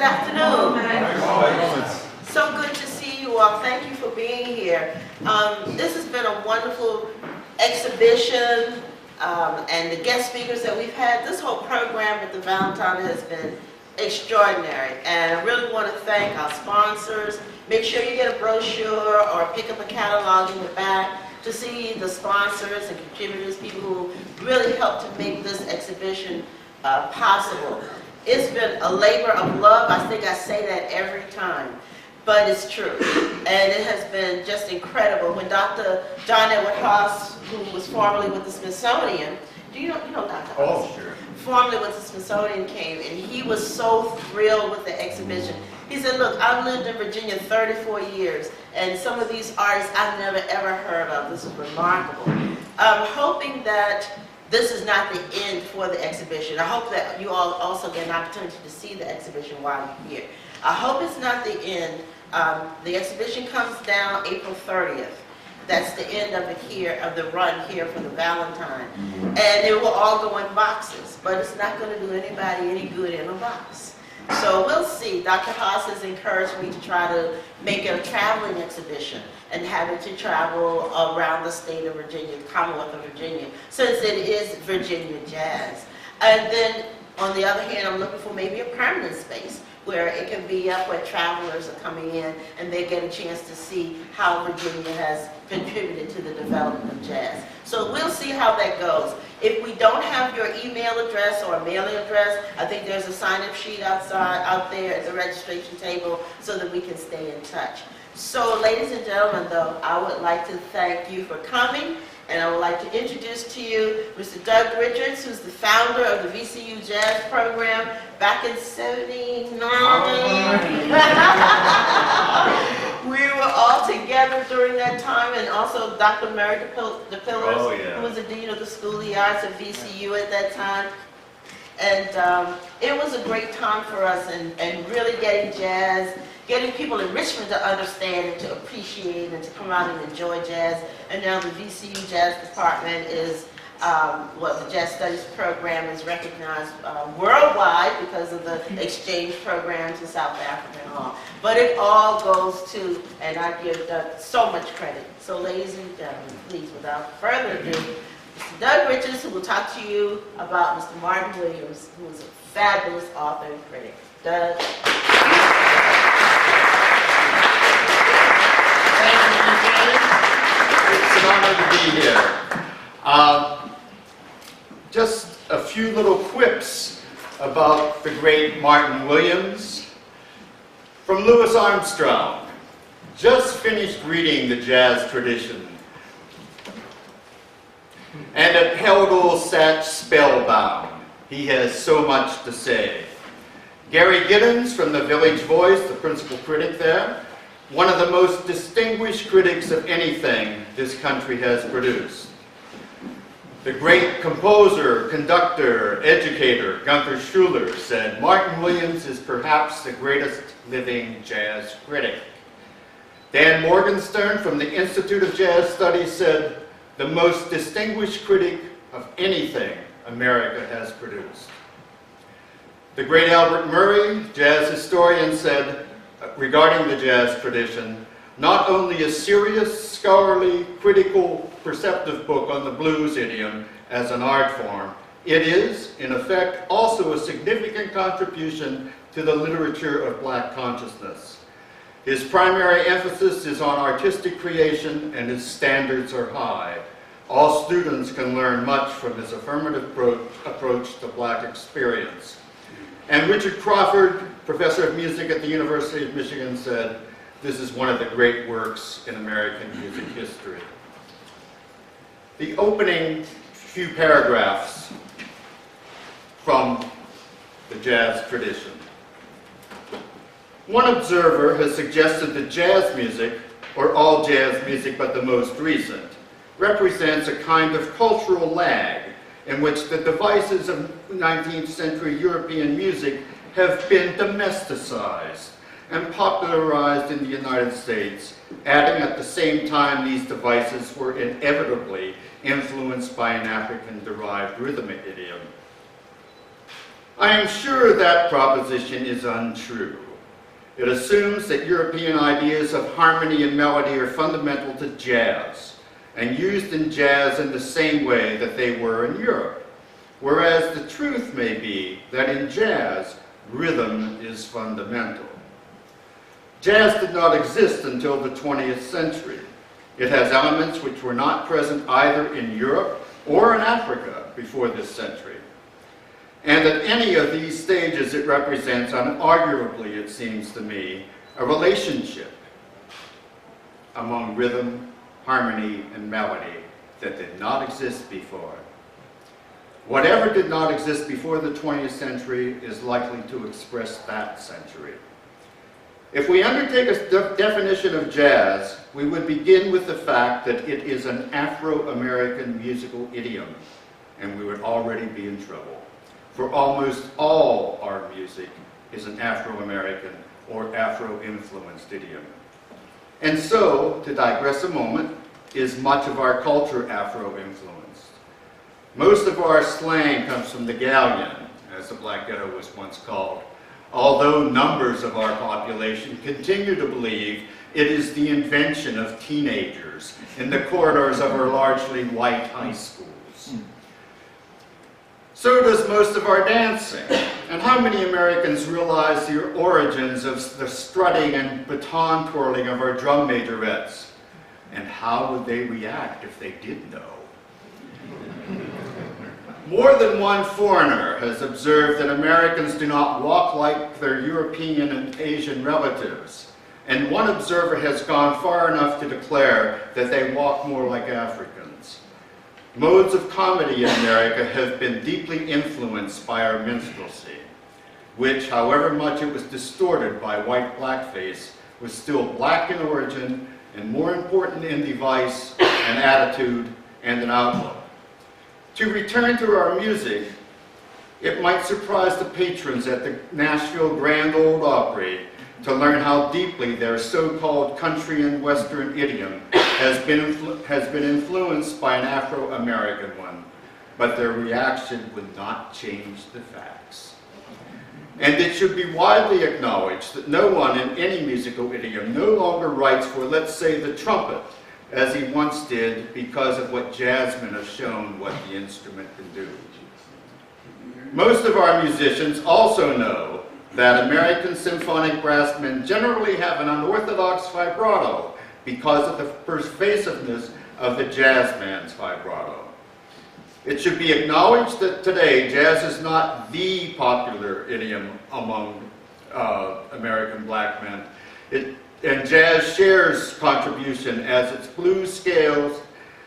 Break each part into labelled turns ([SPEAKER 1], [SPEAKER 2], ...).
[SPEAKER 1] Good afternoon. So good to see you all. Thank you for being here. This has been a wonderful exhibition, and the guest speakers that we've had. This whole program at the Valentine has been extraordinary, and I really want to thank our sponsors. Make sure you get a brochure or pick up a catalog in the back to see the sponsors and contributors, people who really helped to make this exhibition possible. It's been a labor of love. I think I say that every time, but it's true. And it has been just incredible. When Dr. John Edward Haas, who was formerly with the Smithsonian, you know Dr. Haas?
[SPEAKER 2] Oh, sure.
[SPEAKER 1] Formerly with the Smithsonian came, and he was so thrilled with the exhibition. He said, look, I've lived in Virginia 34 years, and some of these artists I've never ever heard of. This is remarkable. I'm hoping that this is not the end for the exhibition. I hope that you all also get an opportunity to see the exhibition while you're here. I hope it's not the end. The exhibition comes down April 30th. That's the end of it here, of the run here for the Valentine. And it will all go in boxes, but it's not going to do anybody any good in a box. So we'll see. Dr. Haas has encouraged me to try to make it a traveling exhibition and have it to travel around the state of Virginia, the Commonwealth of Virginia, since it is Virginia Jazz. And then, on the other hand, I'm looking for maybe a permanent space where it can be up where travelers are coming in and they get a chance to see how Virginia has contributed to the development of jazz. So we'll see how that goes. If we don't have your email address or mailing address, I think there's a sign-up sheet out there at the registration table so that we can stay in touch. So ladies and gentlemen, though, I would like to thank you for coming, and I would like to introduce to you Mr. Doug Richards, who's the founder of the VCU Jazz Program back in '79. We were all together during that time, and also Dr. Mary DePillars, who was the Dean of the School of the Arts at VCU at that time. And it was a great time for us, and really getting jazz, getting people in Richmond to understand and to appreciate and to come out and enjoy jazz. And now the VCU Jazz Department is, the Jazz Studies Program is recognized worldwide because of the exchange programs in South Africa and all. But it all goes to, and I give Doug so much credit. So ladies and gentlemen, please, without further ado, Mr. Doug Richards, who will talk to you about Mr. Martin Williams, who is a fabulous author and critic. Doug.
[SPEAKER 2] It's an honor to be here. Just a few little quips about the great Martin Williams. From Louis Armstrong, just finished reading The Jazz Tradition, and at Hegel sat spellbound. He has so much to say. Gary Giddens from the Village Voice, the principal critic there, one of the most distinguished critics of anything this country has produced. The great composer, conductor, educator, Gunther Schuller said, Martin Williams is perhaps the greatest living jazz critic. Dan Morgenstern from the Institute of Jazz Studies said, the most distinguished critic of anything America has produced. The great Albert Murray, jazz historian, said, regarding the jazz tradition, not only a serious, scholarly, critical, perceptive book on the blues idiom as an art form, it is, in effect, also a significant contribution to the literature of black consciousness. His primary emphasis is on artistic creation, and his standards are high. All students can learn much from his affirmative approach to black experience. And Richard Crawford, professor of music at the University of Michigan, said, this is one of the great works in American music history. The opening few paragraphs from the jazz tradition. One observer has suggested that jazz music, or all jazz music but the most recent, represents a kind of cultural lag in which the devices of 19th century European music have been domesticized and popularized in the United States, adding at the same time these devices were inevitably influenced by an African-derived rhythmic idiom. I am sure that proposition is untrue. It assumes that European ideas of harmony and melody are fundamental to jazz and used in jazz in the same way that they were in Europe, whereas the truth may be that in jazz, rhythm is fundamental. Jazz did not exist until the 20th century. It has elements which were not present either in Europe or in Africa before this century. And at any of these stages, it represents, unarguably, it seems to me, a relationship among rhythm, harmony, and melody that did not exist before. Whatever did not exist before the 20th century is likely to express that century. If we undertake a definition of jazz, we would begin with the fact that it is an Afro-American musical idiom, and we would already be in trouble. For almost all our music is an Afro-American or Afro-influenced idiom. And so, to digress a moment, is much of our culture Afro-influenced. Most of our slang comes from the galleon, as the Black Ghetto was once called, although numbers of our population continue to believe it is the invention of teenagers in the corridors of our largely white high schools. So does most of our dancing. And how many Americans realize the origins of the strutting and baton twirling of our drum majorettes? And how would they react if they did know? More than one foreigner has observed that Americans do not walk like their European and Asian relatives. And one observer has gone far enough to declare that they walk more like Africans. Modes of comedy in America have been deeply influenced by our minstrelsy, which, however much it was distorted by white blackface, was still black in origin and more important in device and attitude and in outlook. To return to our music, it might surprise the patrons at the Nashville Grand Ole Opry to learn how deeply their so-called country and western idiom has been influenced by an Afro-American one, but their reaction would not change the facts. And it should be widely acknowledged that no one in any musical idiom no longer writes for, let's say, the trumpet, as he once did, because of what jazzmen have shown what the instrument can do. Most of our musicians also know that American symphonic brassmen generally have an unorthodox vibrato because of the pervasiveness of the jazzman's vibrato. It should be acknowledged that today jazz is not the popular idiom among American black men. And jazz shares contribution as its blues scales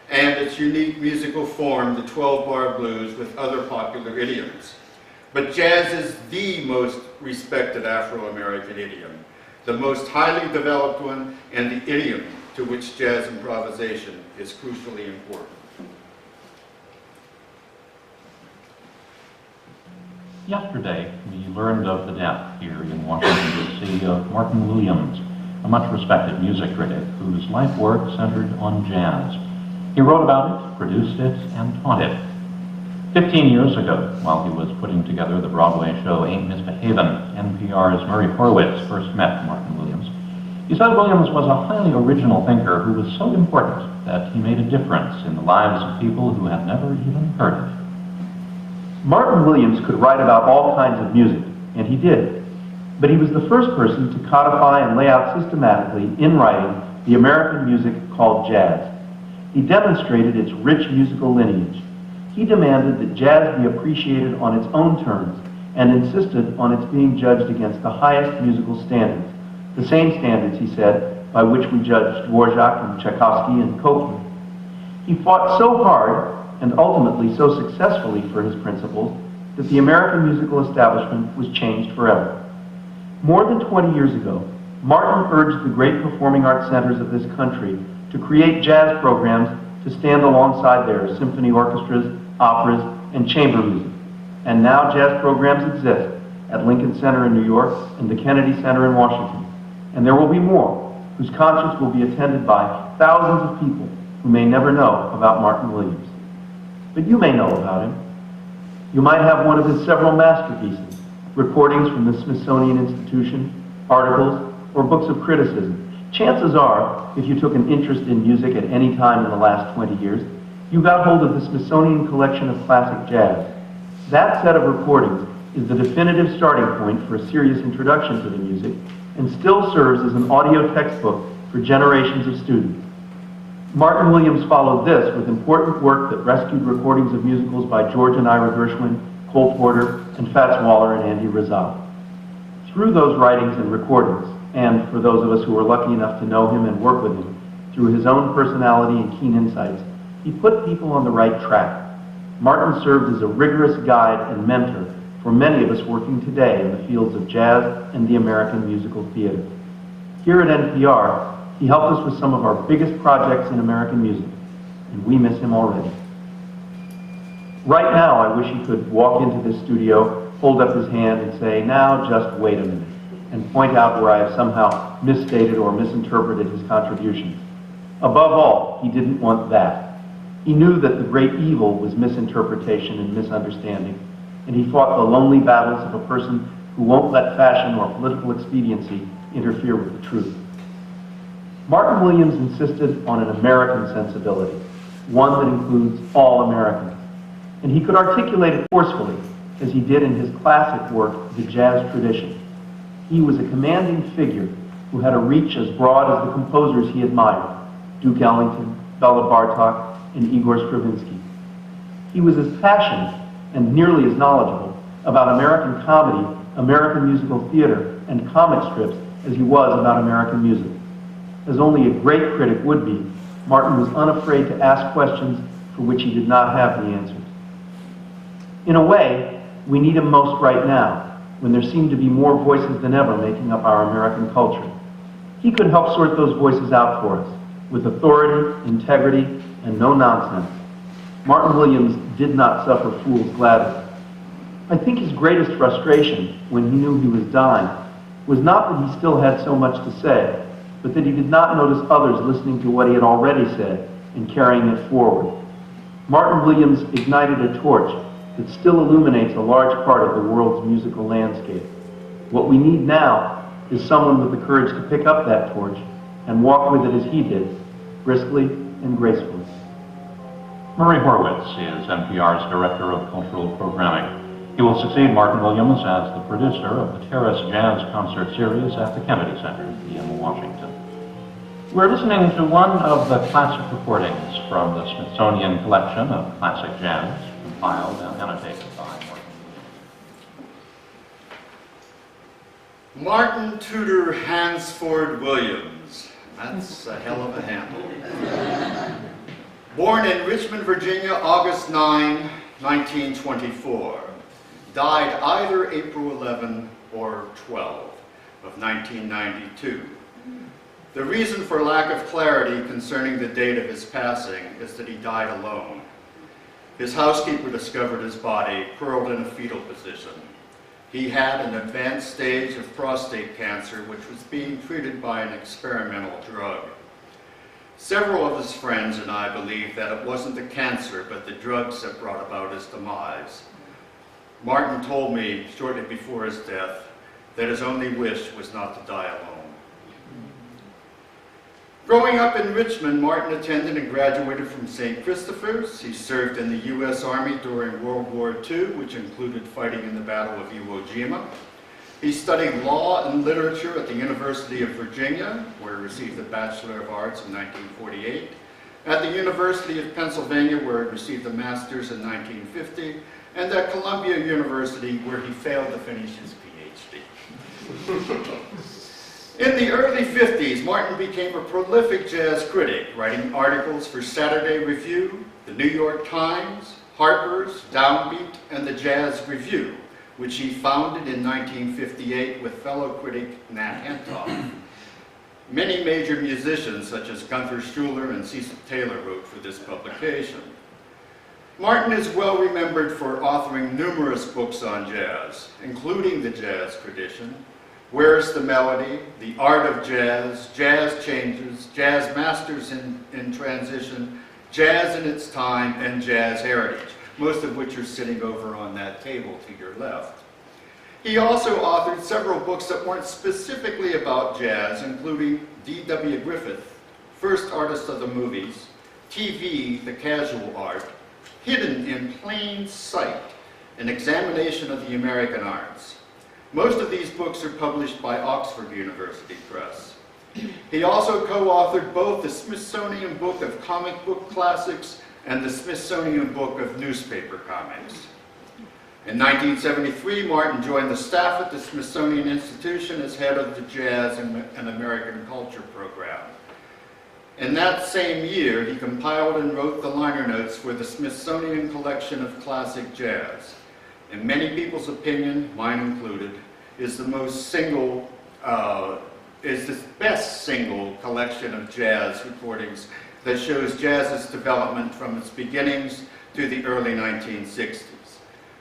[SPEAKER 2] and its unique musical form, the 12-bar blues, with other popular idioms. But jazz is the most respected Afro-American idiom, the most highly developed one, and the idiom to which jazz improvisation is crucially important.
[SPEAKER 3] Yesterday, we learned of the death here in Washington, D.C. of Martin Williams, a much-respected music critic whose life work centered on jazz. He wrote about it, produced it, and taught it. 15 years ago, while he was putting together the Broadway show Ain't Misbehavin', NPR's Murray Horowitz first met Martin Williams. He said Williams was a highly original thinker who was so important that he made a difference in the lives of people who had never even heard of it.
[SPEAKER 4] Martin Williams could write about all kinds of music, and he did. But he was the first person to codify and lay out systematically, in writing, the American music called jazz. He demonstrated its rich musical lineage. He demanded that jazz be appreciated on its own terms and insisted on its being judged against the highest musical standards, the same standards, he said, by which we judged Dvorak and Tchaikovsky and Copland. He fought so hard and ultimately so successfully for his principles that the American musical establishment was changed forever. More than 20 years ago, Martin urged the great performing arts centers of this country to create jazz programs to stand alongside their symphony orchestras, operas, and chamber music. And now jazz programs exist at Lincoln Center in New York and the Kennedy Center in Washington. And there will be more, whose concerts will be attended by thousands of people who may never know about Martin Williams. But you may know about him. You might have one of his several masterpieces, recordings from the Smithsonian Institution, articles, or books of criticism. Chances are, if you took an interest in music at any time in the last 20 years, you got hold of the Smithsonian Collection of Classic Jazz. That set of recordings is the definitive starting point for a serious introduction to the music and still serves as an audio textbook for generations of students. Martin Williams followed this with important work that rescued recordings of musicals by George and Ira Gershwin, Cole Porter, and Fats Waller and Andy Rizal. Through those writings and recordings, and for those of us who were lucky enough to know him and work with him, through his own personality and keen insights, he put people on the right track. Martin served as a rigorous guide and mentor for many of us working today in the fields of jazz and the American musical theater. Here at NPR, he helped us with some of our biggest projects in American music, and we miss him already. Right now, I wish he could walk into this studio, hold up his hand and say, "Now just wait a minute," and point out where I have somehow misstated or misinterpreted his contributions. Above all, he didn't want that. He knew that the great evil was misinterpretation and misunderstanding, and he fought the lonely battles of a person who won't let fashion or political expediency interfere with the truth. Martin Williams insisted on an American sensibility, one that includes all Americans, and he could articulate it forcefully, as he did in his classic work, The Jazz Tradition. He was a commanding figure who had a reach as broad as the composers he admired, Duke Ellington, Bela Bartok, and Igor Stravinsky. He was as passionate and nearly as knowledgeable about American comedy, American musical theater, and comic strips as he was about American music. As only a great critic would be, Martin was unafraid to ask questions for which he did not have the answers. In a way, we need him most right now, when there seem to be more voices than ever making up our American culture. He could help sort those voices out for us, with authority, integrity, and no nonsense. Martin Williams did not suffer fools gladly. I think his greatest frustration, when he knew he was dying, was not that he still had so much to say, but that he did not notice others listening to what he had already said and carrying it forward. Martin Williams ignited a torch that still illuminates a large part of the world's musical landscape. What we need now is someone with the courage to pick up that torch and walk with it as he did, briskly and gracefully.
[SPEAKER 3] Murray Horwitz is NPR's Director of Cultural Programming. He will succeed Martin Williams as the producer of the Terrace Jazz Concert Series at the Kennedy Center in Washington. We're listening to one of the classic recordings from the Smithsonian Collection of Classic Jazz, compiled and annotated by
[SPEAKER 2] Martin Tudor Hansford Williams. That's a hell of a handle. Born in Richmond, Virginia, August 9, 1924. Died either April 11 or 12 of 1992. The reason for lack of clarity concerning the date of his passing is that he died alone. His housekeeper discovered his body curled in a fetal position. He had an advanced stage of prostate cancer, which was being treated by an experimental drug. Several of his friends and I believe that it wasn't the cancer, but the drugs that brought about his demise. Martin told me shortly before his death that his only wish was not to die alone. Growing up in Richmond, Martin attended and graduated from St. Christopher's. He served in the U.S. Army during World War II, which included fighting in the Battle of Iwo Jima. He studied law and literature at the University of Virginia, where he received a Bachelor of Arts in 1948, at the University of Pennsylvania, where he received a Master's in 1950, and at Columbia University, where he failed to finish his PhD. In the early 50s, Martin became a prolific jazz critic, writing articles for Saturday Review, the New York Times, Harper's, Downbeat, and the Jazz Review, which he founded in 1958 with fellow critic Nat Hentoff. Many major musicians, such as Gunther Schuller and Cecil Taylor, wrote for this publication. Martin is well remembered for authoring numerous books on jazz, including The Jazz Tradition, Where's the Melody, The Art of Jazz, Jazz Changes, Jazz Masters in Transition, Jazz in Its Time, and Jazz Heritage, most of which are sitting over on that table to your left. He also authored several books that weren't specifically about jazz, including D.W. Griffith, First Artist of the Movies, TV, The Casual Art, Hidden in Plain Sight, An Examination of the American Arts. Most of these books are published by Oxford University Press. He also co-authored both the Smithsonian Book of Comic Book Classics and the Smithsonian Book of Newspaper Comics. In 1973, Martin joined the staff at the Smithsonian Institution as head of the Jazz and American Culture program. In that same year, he compiled and wrote the liner notes for the Smithsonian Collection of Classic Jazz. In many people's opinion, mine included, is the best single collection of jazz recordings that shows jazz's development from its beginnings to the early 1960s.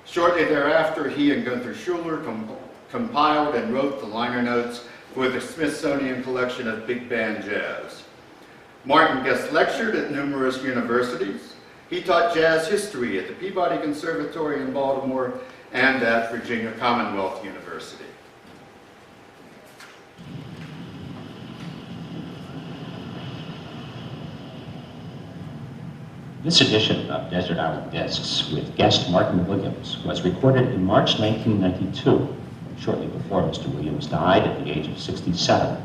[SPEAKER 2] Shortly thereafter, he and Gunther Schuller compiled and wrote the liner notes for the Smithsonian Collection of Big Band Jazz. Martin guest lectured at numerous universities. He taught jazz history at the Peabody Conservatory in Baltimore and at Virginia Commonwealth University.
[SPEAKER 5] This edition of Desert Island Discs with guest Martin Williams was recorded in March 1992, shortly before Mr. Williams died at the age of 67.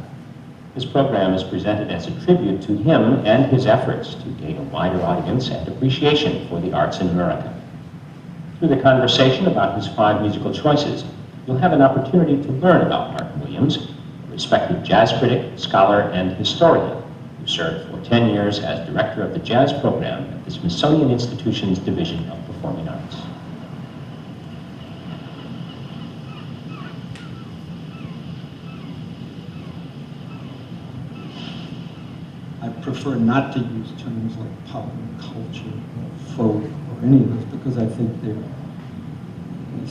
[SPEAKER 5] This program is presented as a tribute to him and his efforts to gain a wider audience and appreciation for the arts in America. Through the conversation about his 5 musical choices, you'll have an opportunity to learn about Martin Williams, a respected jazz critic, scholar, and historian who served for 10 years as director of the jazz program at the Smithsonian Institution's Division of Performing Arts.
[SPEAKER 6] I prefer not to use terms like pop culture or folk or any of this because I think they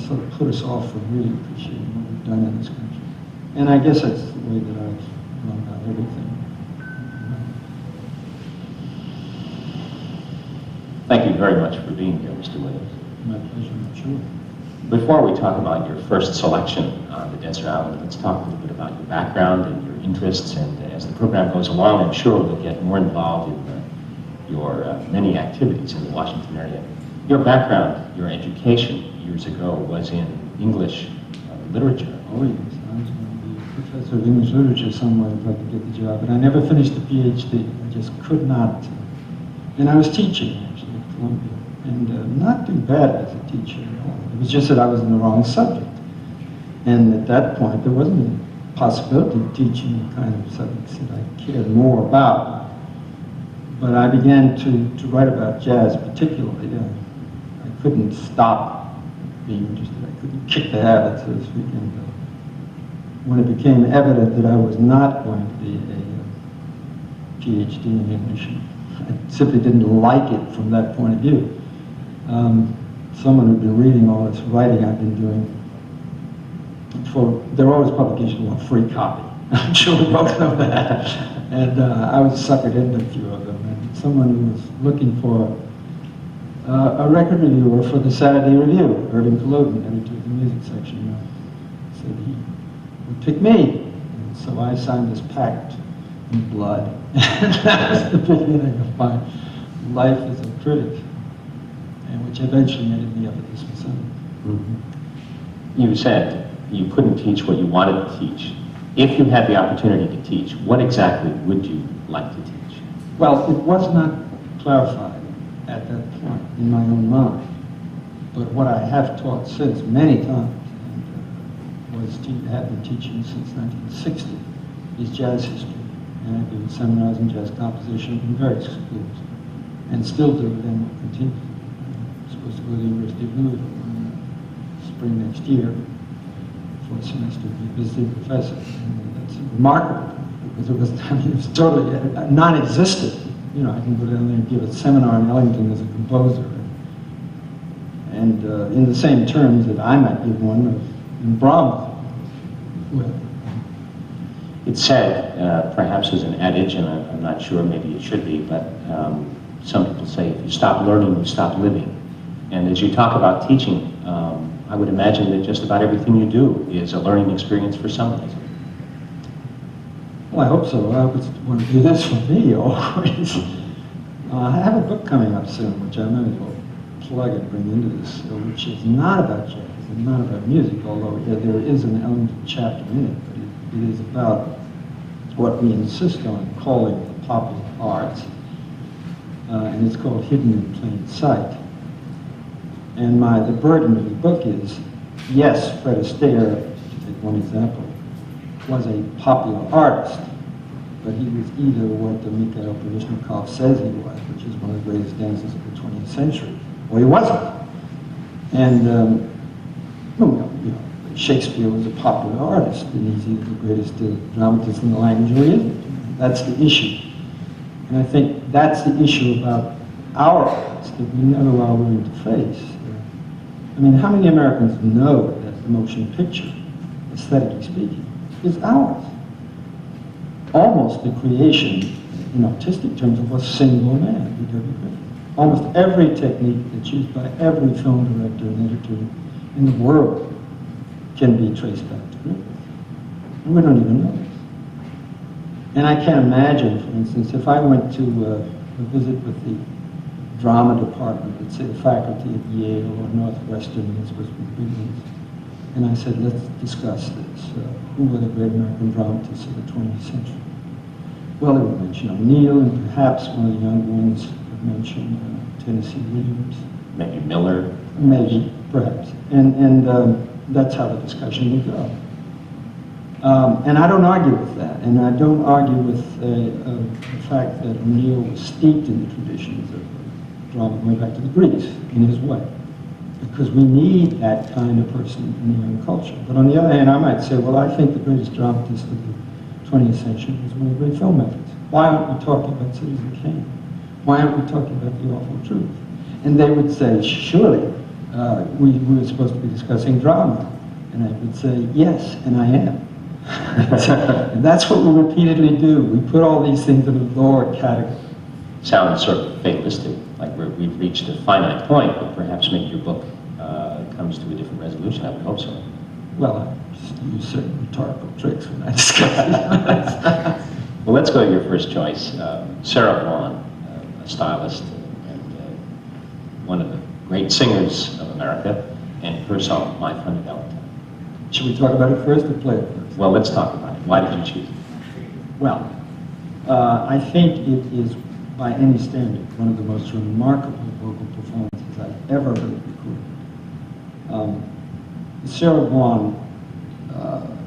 [SPEAKER 6] sort of put us off from really appreciating what we've done in this country. And I guess that's the way that I've gone about everything.
[SPEAKER 5] Thank you very much for being here, Mr. Williams.
[SPEAKER 6] My pleasure, I'm sure.
[SPEAKER 5] Before we talk about your first selection on the Desert Island, let's talk a little bit about your background and your interests. And as the program goes along, I'm sure we'll get more involved in your many activities in the Washington area. Your background, your education years ago was in English literature.
[SPEAKER 6] Oh yes, I was going to be a professor of English literature somewhere if I could get the job, but I never finished the PhD. I just could not. And I was teaching actually at Columbia, and not too bad as a teacher at all. It was just that I was in the wrong subject. And at that point, there wasn't a possibility of teaching the kind of subjects that I cared more about. But I began to write about jazz particularly. I couldn't stop being interested. I couldn't kick the habit, so to speak. And when it became evident that I was not going to be a PhD in English, I simply didn't like it from that point of view. Someone who'd been reading all this writing I've been doing, there were always publications who want free copy. I'm sure we both know that. And I was suckered into a few of them. And someone who was looking for a record reviewer for the Saturday Review, Irving Kalodin, editor of the music section, said he would pick me. And so I signed this pact in blood. And that was the beginning of my life as a critic, and which eventually ended me up at the Smithsonian.
[SPEAKER 5] Mm-hmm. You said you couldn't teach what you wanted to teach. If you had the opportunity to teach, what exactly would you like to teach?
[SPEAKER 6] Well, it was not clarified at that point in my own mind. But what I have taught since many times, and have been teaching since 1960, is jazz history. And I do seminars in jazz composition in various schools, and still do it and will continue. I'm supposed to go to the University of Louisville in spring next year for a semester to be a visiting professor. And that's remarkable because it was totally non-existent. You know, I can go down there and give a seminar in Ellington as a composer, and in the same terms that I might give one in Brahms. Well,
[SPEAKER 5] it's said, perhaps as an adage, and I'm not sure, maybe it should be, but some people say if you stop learning, you stop living. And as you talk about teaching, I would imagine that just about everything you do is a learning experience for somebody.
[SPEAKER 6] Well, I hope so. I always want to do this for me, always. I have a book coming up soon, which I might as well plug and bring into this, which is not about jazz and not about music, although there is an element chapter in it, but it is about what we insist on calling the popular arts, and it's called Hidden in Plain Sight. And the burden of the book is, yes, Fred Astaire, to take one example, was a popular artist, but he was either what Mikhail Baryshnikov says he was, which is one of the greatest dancers of the 20th century, or he wasn't. And Shakespeare was a popular artist, and he's either the greatest dramatist in the language or he isn't. That's the issue. And I think that's the issue about our arts that we never are willing to face. I mean, how many Americans know that the motion picture, aesthetically speaking, is ours? Almost the creation, in artistic terms, of a single man, B.W. Griffith. Almost every technique that's used by every film director and editor in the world can be traced back to Griffith. And we don't even know this. And I can't imagine, for instance, if I went to a visit with the drama department, let's say the faculty at Yale or Northwestern, as was with Williams, and I said, let's discuss this. Who were the great American dramatists of the 20th century? Well, they would mention O'Neill, and perhaps one of the younger ones would mention Tennessee Williams.
[SPEAKER 5] Maybe Miller.
[SPEAKER 6] Maybe, perhaps. And that's how the discussion would go. And I don't argue with that, and I don't argue with the fact that O'Neill was steeped in the traditions of drama going back to the Greeks in his way, because we need that kind of person in the young culture. But on the other hand, I might say, well, I think the greatest dramatist of the 20th century was one of the great filmmakers. Why aren't we talking about Citizen Kane? Why aren't we talking about The Awful Truth? And they would say, surely, we were supposed to be discussing drama. And I would say, yes, and I am. And that's what we repeatedly do. We put all these things in a lower category.
[SPEAKER 5] Sounds sort of fatalistic, like we've reached a finite point, but perhaps maybe your book comes to a different resolution. I would hope so.
[SPEAKER 6] Well, I use certain rhetorical tricks when I discuss it.
[SPEAKER 5] Well, let's go to your first choice. Sarah Vaughan, a stylist and one of the great singers of America, and her song, My Friend Valentine.
[SPEAKER 6] Should we talk about it first or play it first?
[SPEAKER 5] Well, let's talk about it. Why did you choose it?
[SPEAKER 6] Well, I think it is, by any standard, one of the most remarkable vocal performances I've ever heard recorded. Sarah Vaughan,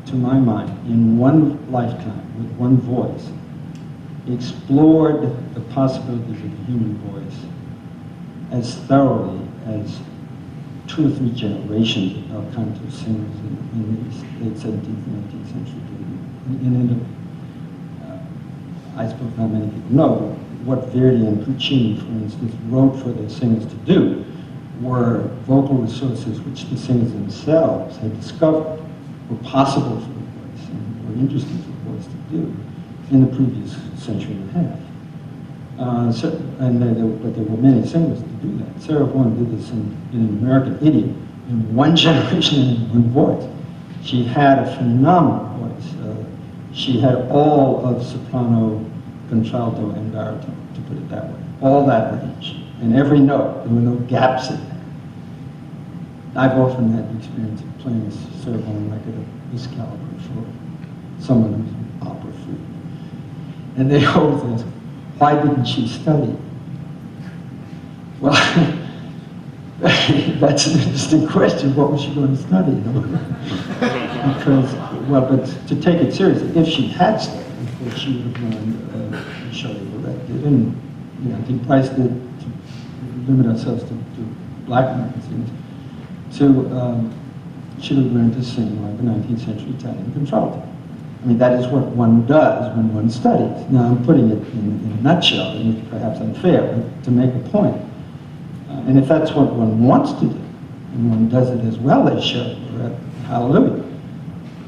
[SPEAKER 6] to my mind, in one lifetime, with one voice, explored the possibilities of the human voice as thoroughly as 2 or 3 generations of bel canto singers in the late 17th and 18th century did in Italy. I suppose not many people know, but what Verdi and Puccini, for instance, wrote for their singers to do were vocal resources which the singers themselves had discovered were possible for the voice and were interesting for the voice to do in the previous century and a half. But there were many singers to do that. Sarah Vaughan did this in an American idiom, in one generation and in one voice. She had a phenomenal voice. She had all of soprano, contralto, and baritone, to put it that way. All that range. And every note, there were no gaps in there. I've often had the experience of playing a Sarah Vaughan record of this caliber for someone who's opera freak. And they always ask, why didn't she study? Well, that's an interesting question. What was she going to study? Because, well, but to take it seriously, if she had studied, of course, she would have learned Shelley Erected. And, you know, I think Price did, to limit ourselves to black American singers, she would have learned to sing like a 19th century Italian contralto. I mean, that is what one does when one studies. Now, I'm putting it in a nutshell, and it's perhaps unfair, but to make a point. And if that's what one wants to do, and one does it as well as Shelley, hallelujah.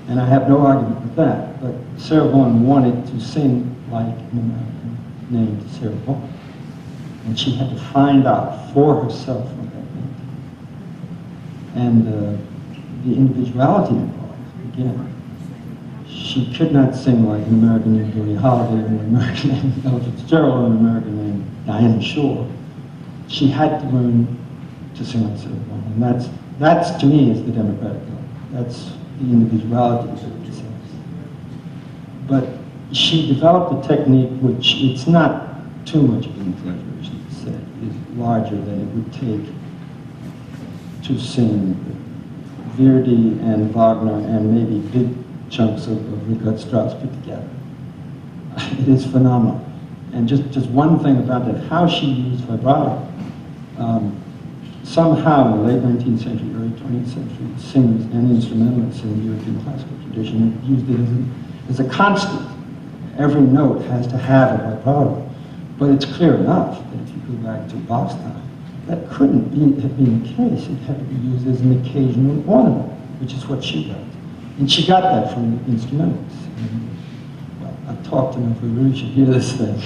[SPEAKER 6] And I have no argument with that. But Sarah Vaughan wanted to sing like an American named Sarah Vaughan. And she had to find out for herself what that meant. And the individuality involved, again. She could not sing like an American named Billie Holiday or an American named Ella Fitzgerald or an American named Diana Shore. She had to learn to sing on certain one. And that's to me is the democratic element. That's the individuality of it says. But she developed a technique which it's not too much of an exaggeration to say is larger than it would take to sing Verdi and Wagner and maybe big chunks of Richard Strauss put together. It is phenomenal. And just one thing about that, how she used vibrato. Somehow in the late 19th century, early 20th century, singers and instrumentalists in the European classical tradition used it as a constant. Every note has to have a vibrato. But it's clear enough that if you go back to Bach's time, that couldn't have been the case. It had to be used as an occasional ornament, which is what she does. And she got that from the instrumentalists. And, well, I've talked enough, we really should hear this thing.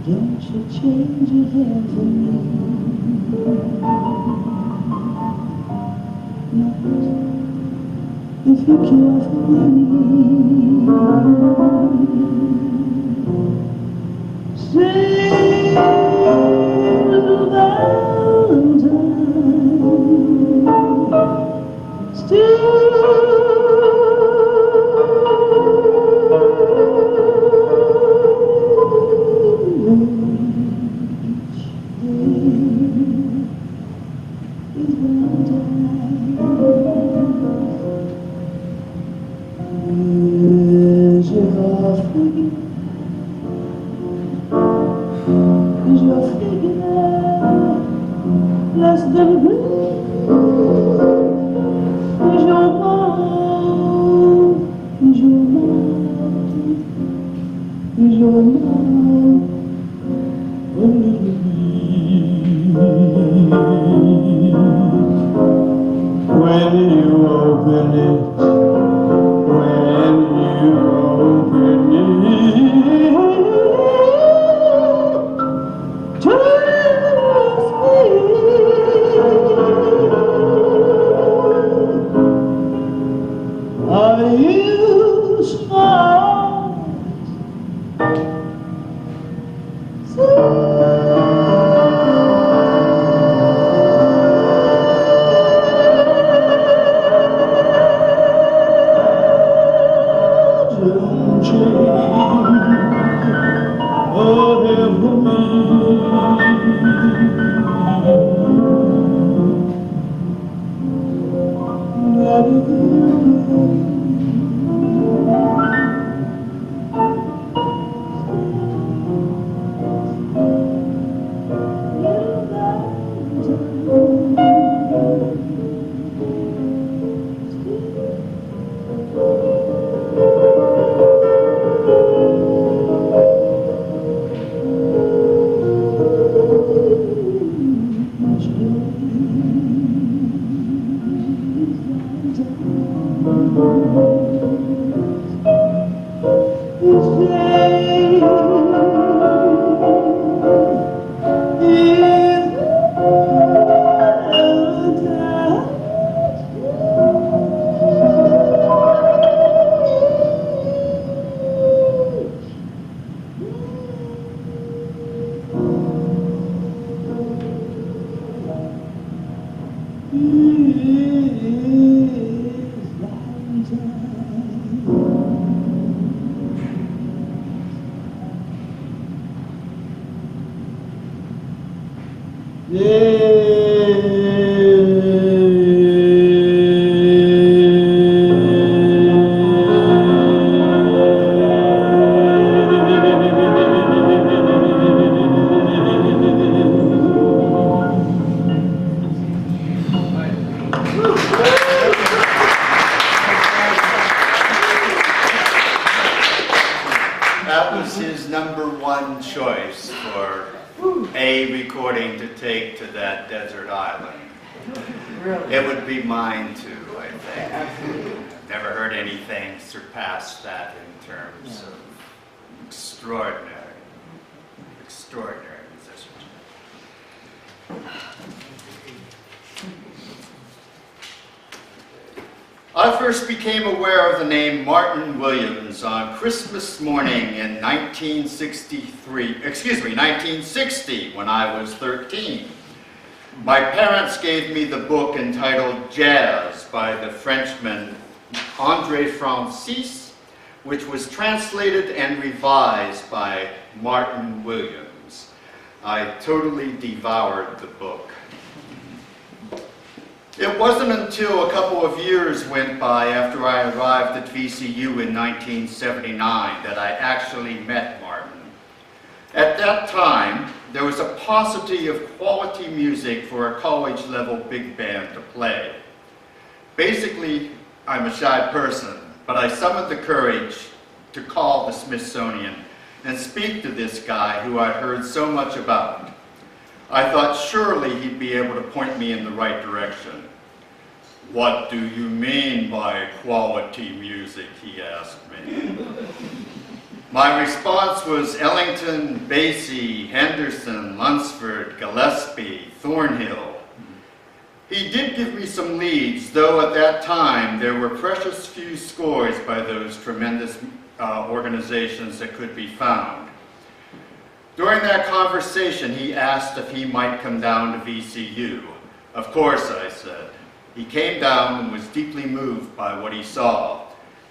[SPEAKER 7] Don't you change your hair for me. Not if you care for me. Say little Valentine, still are you
[SPEAKER 2] That was his #1 choice for a recording to take to that desert island. It would be mine too, I think. Never heard anything surpass that in terms of extraordinary musicianship. I first became aware of the name Martin Williams on Christmas morning in 1960, when I was 13. My parents gave me the book entitled Jazz by the Frenchman André Francis, which was translated and revised by Martin Williams. I totally devoured the book. It wasn't until a couple of years went by after I arrived at VCU in 1979 that I actually met Martin. At that time, there was a paucity of quality music for a college-level big band to play. Basically, I'm a shy person, but I summoned the courage to call the Smithsonian and speak to this guy who I'd heard so much about. I thought surely he'd be able to point me in the right direction. "What do you mean by quality music?" he asked me. My response was Ellington, Basie, Henderson, Lunsford, Gillespie, Thornhill. He did give me some leads, though at that time there were precious few scores by those tremendous organizations that could be found. During that conversation, he asked if he might come down to VCU. Of course, I said. He came down and was deeply moved by what he saw.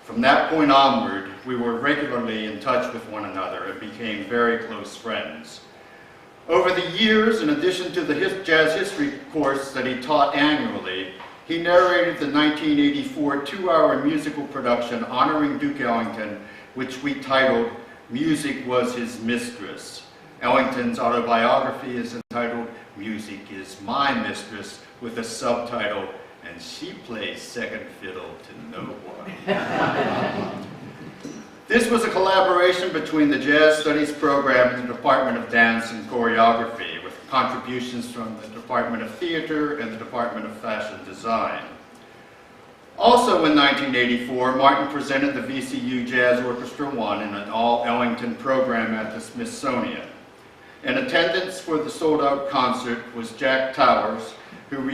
[SPEAKER 2] From that point onward, we were regularly in touch with one another and became very close friends. Over the years, in addition to the jazz history course that he taught annually, he narrated the 1984 two-hour musical production honoring Duke Ellington, which we titled "Music Was His Mistress." Ellington's autobiography is entitled "Music Is My Mistress," with a subtitle, "And She Plays Second Fiddle to No One." This was a collaboration between the Jazz Studies Program and the Department of Dance and Choreography, with contributions from the Department of Theater and the Department of Fashion Design. Also in 1984, Martin presented the VCU Jazz Orchestra 1 in an all-Ellington program at the Smithsonian. In attendance for the sold-out concert was Jack Towers, who who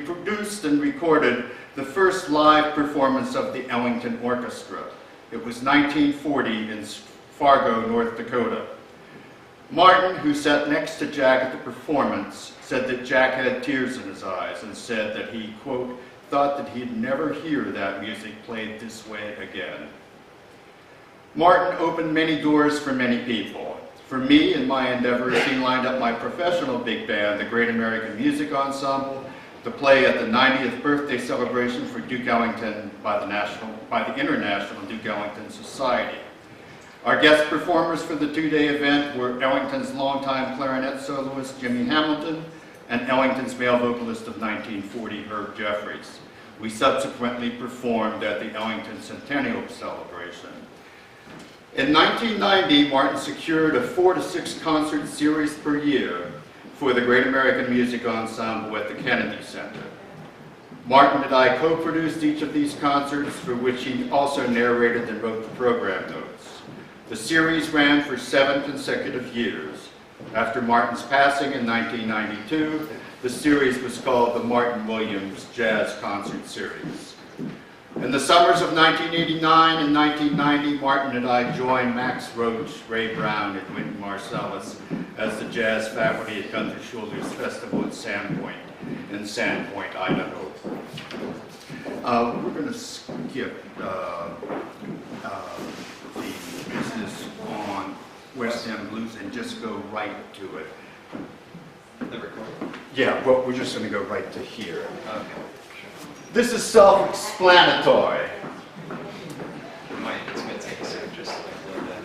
[SPEAKER 2] produced and recorded the first live performance of the Ellington Orchestra. It was 1940 in Fargo, North Dakota. Martin, who sat next to Jack at the performance, said that Jack had tears in his eyes and said that he, quote, thought that he'd never hear that music played this way again. Martin opened many doors for many people. For me, in my endeavors, he lined up my professional big band, the Great American Music Ensemble, to play at the 90th birthday celebration for Duke Ellington by the International Duke Ellington Society. Our guest performers for the two-day event were Ellington's longtime clarinet soloist, Jimmy Hamilton, and Ellington's male vocalist of 1940, Herb Jeffries. We subsequently performed at the Ellington Centennial Celebration. In 1990, Martin secured a 4 to 6 concert series per year for the Great American Music Ensemble at the Kennedy Center. Martin and I co-produced each of these concerts, for which he also narrated and wrote the program notes. The series ran for 7 consecutive years. After Martin's passing in 1992, the series was called the Martin Williams Jazz Concert Series. In the summers of 1989 and 1990, Martin and I joined Max Roach, Ray Brown, and Wynton Marsalis as the jazz faculty at Gunther Schuler's Festival at Sandpoint, in Sandpoint, Idaho. We're going to skip the business on West End Blues and just go right to it.
[SPEAKER 8] The recording?
[SPEAKER 2] Yeah, well, we're just going to go right to here.
[SPEAKER 8] Okay.
[SPEAKER 2] This is self-explanatory.
[SPEAKER 8] It's going to take a second just to load that.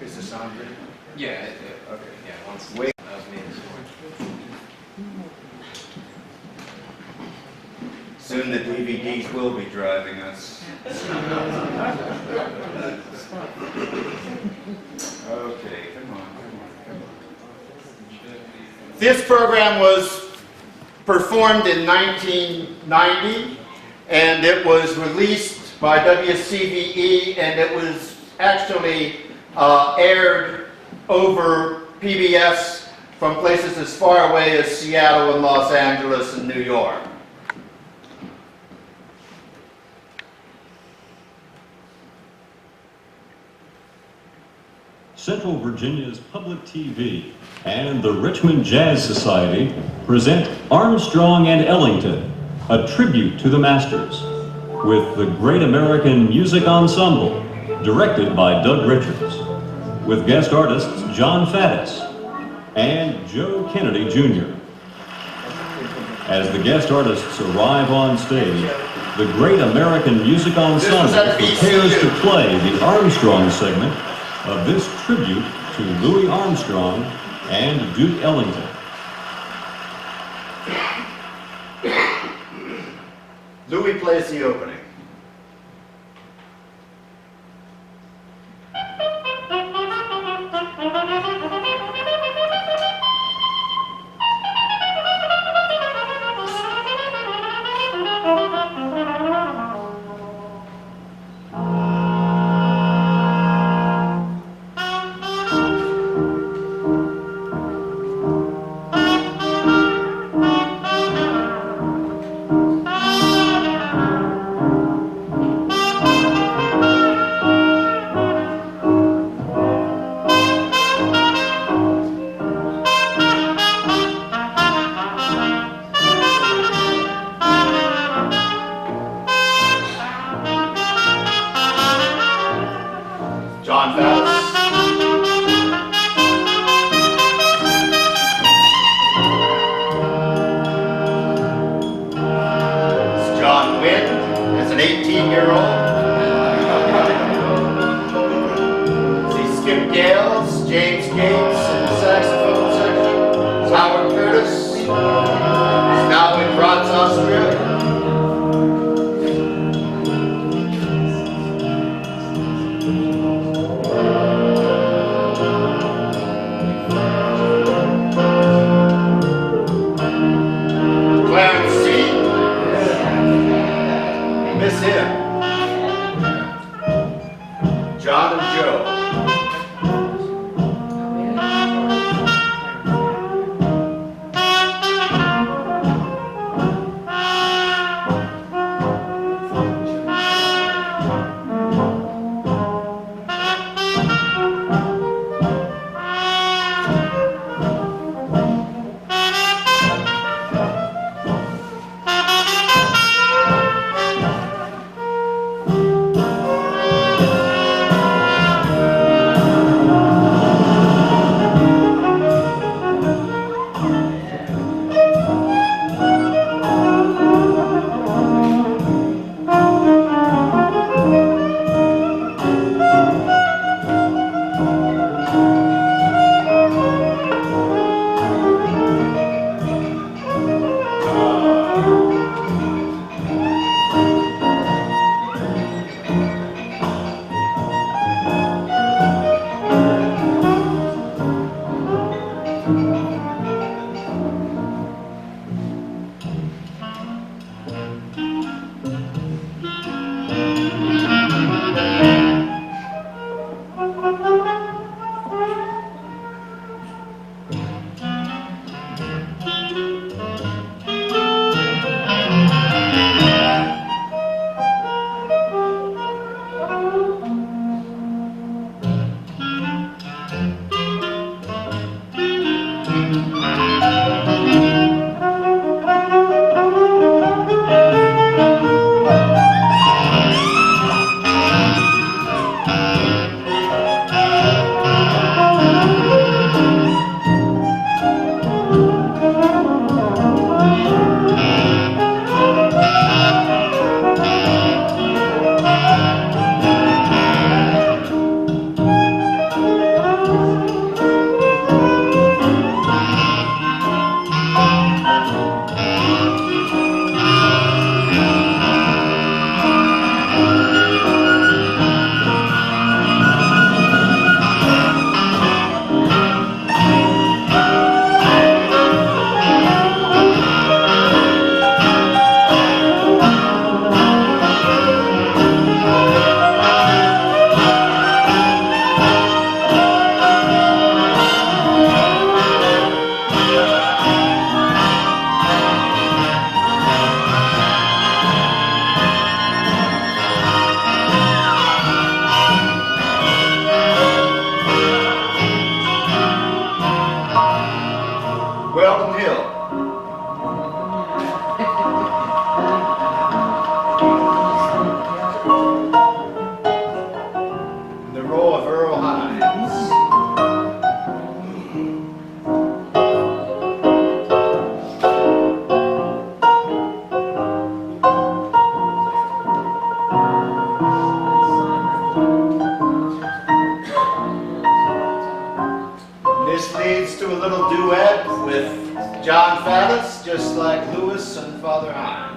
[SPEAKER 2] Is the sound ready?
[SPEAKER 8] Yeah, okay. Yeah, once
[SPEAKER 2] Wait.
[SPEAKER 8] that was me this morning.
[SPEAKER 2] Soon the DVDs will be driving us. Okay, come on. This program was performed in 1990, and it was released by WCVE, and it was actually aired over PBS from places as far away as Seattle and Los Angeles and New York.
[SPEAKER 9] Central Virginia's Public TV and the Richmond Jazz Society present Armstrong and Ellington, a tribute to the masters, with the Great American Music Ensemble, directed by Doug Richards, with guest artists John Faddis and Joe Kennedy Jr. As the guest artists arrive on stage, the Great American Music Ensemble prepares to play the Armstrong segment of this tribute to Louis Armstrong and Duke Ellington.
[SPEAKER 2] Louis plays the opening. John Faddis. It's John Wynn as an 18-year-old. See Skip Gales, James Gates in the saxophone section. Howard Curtis is now in Graz, Australia. John and Joe. duet with John Faddis, just like Louis and Father Hines.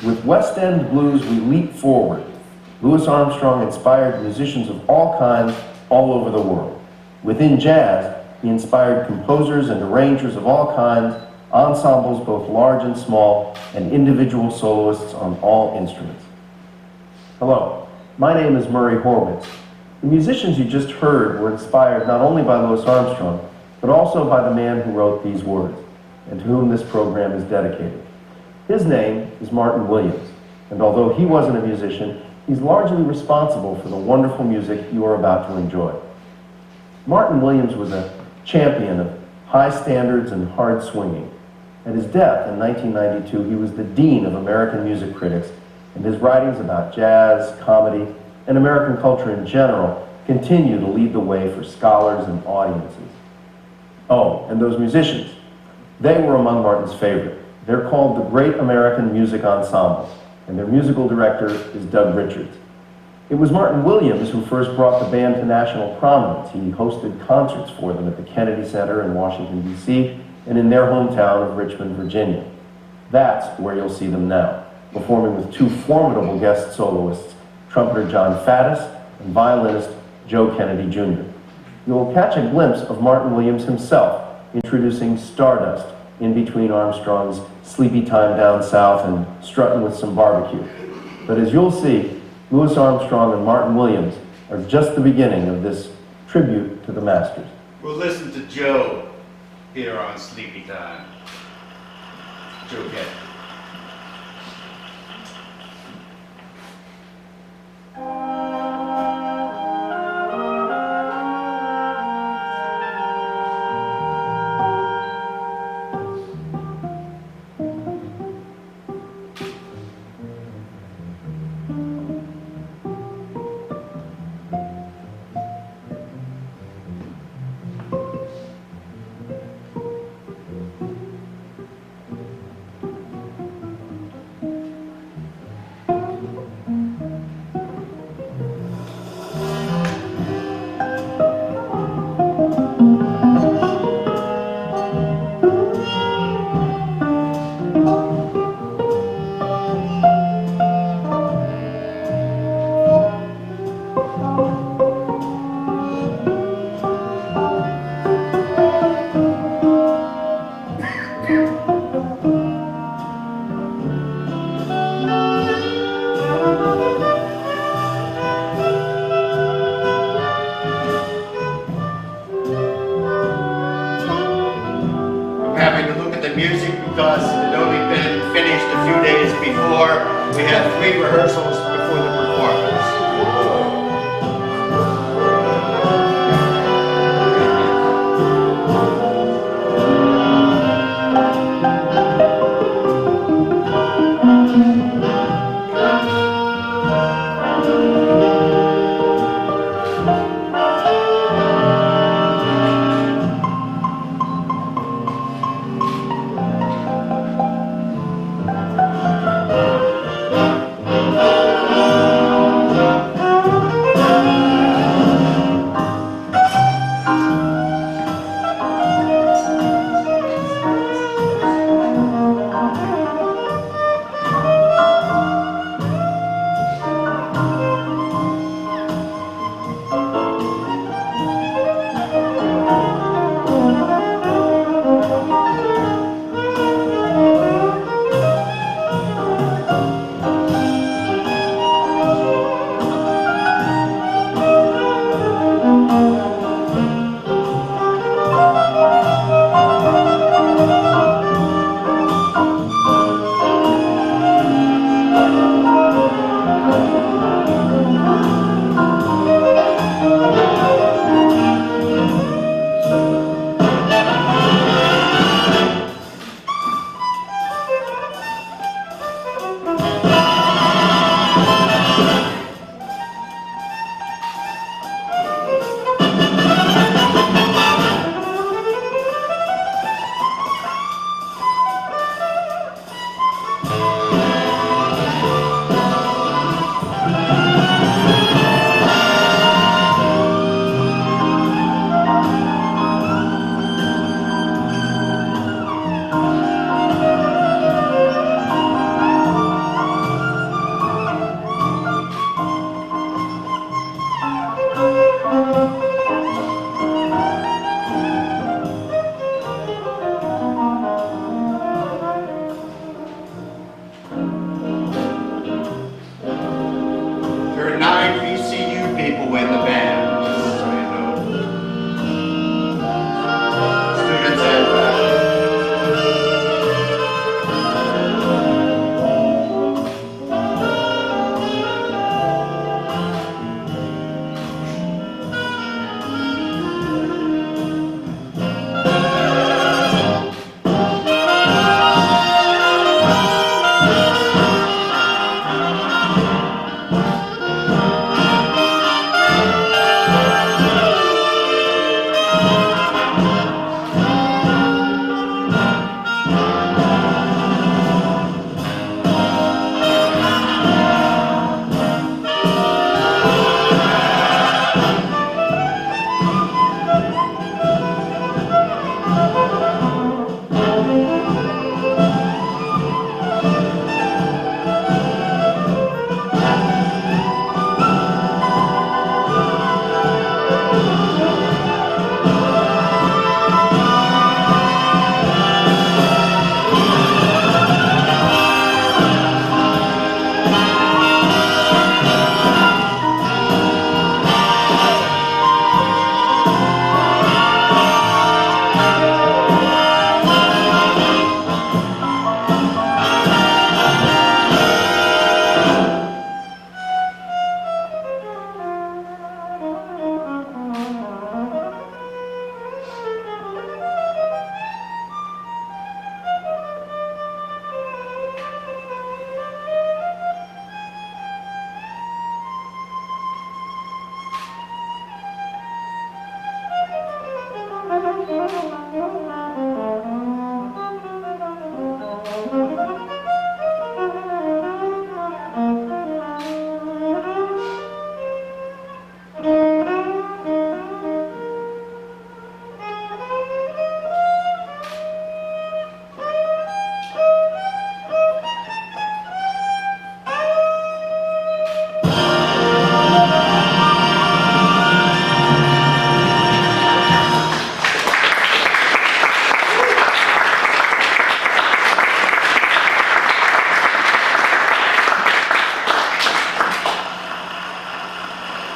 [SPEAKER 4] With West End blues, we leap forward. Louis Armstrong inspired musicians of all kinds all over the world. Within jazz, he inspired composers and arrangers of all kinds, ensembles both large and small, and individual soloists on all instruments. Hello, my name is Murray Horwitz. The musicians you just heard were inspired not only by Louis Armstrong, but also by the man who wrote these words, and to whom this program is dedicated. His name is Martin Williams, and although he wasn't a musician, he's largely responsible for the wonderful music you are about to enjoy. Martin Williams was a champion of high standards and hard swinging. At his death in 1992, he was the Dean of American Music Critics, and his writings about jazz, comedy, and American culture in general continue to lead the way for scholars and audiences. Oh, and those musicians, they were among Martin's favorite. They're called the Great American Music Ensemble, and their musical director is Doug Richards. It was Martin Williams who first brought the band to national prominence. He hosted concerts for them at the Kennedy Center in Washington, D.C., and in their hometown of Richmond, Virginia. That's where you'll see them now. performing with two formidable guest soloists, trumpeter John Faddis and violinist Joe Kennedy Jr. You will catch a glimpse of Martin Williams himself introducing Stardust in between Armstrong's Sleepy Time Down South and Strutting with Some Barbecue. But as you'll see, Louis Armstrong and Martin Williams are just the beginning of this tribute to the masters.
[SPEAKER 2] We'll listen to Joe here on Sleepy Time. Joe Kennedy. Because it had only been finished a few days before. We had 3 rehearsals before the performance.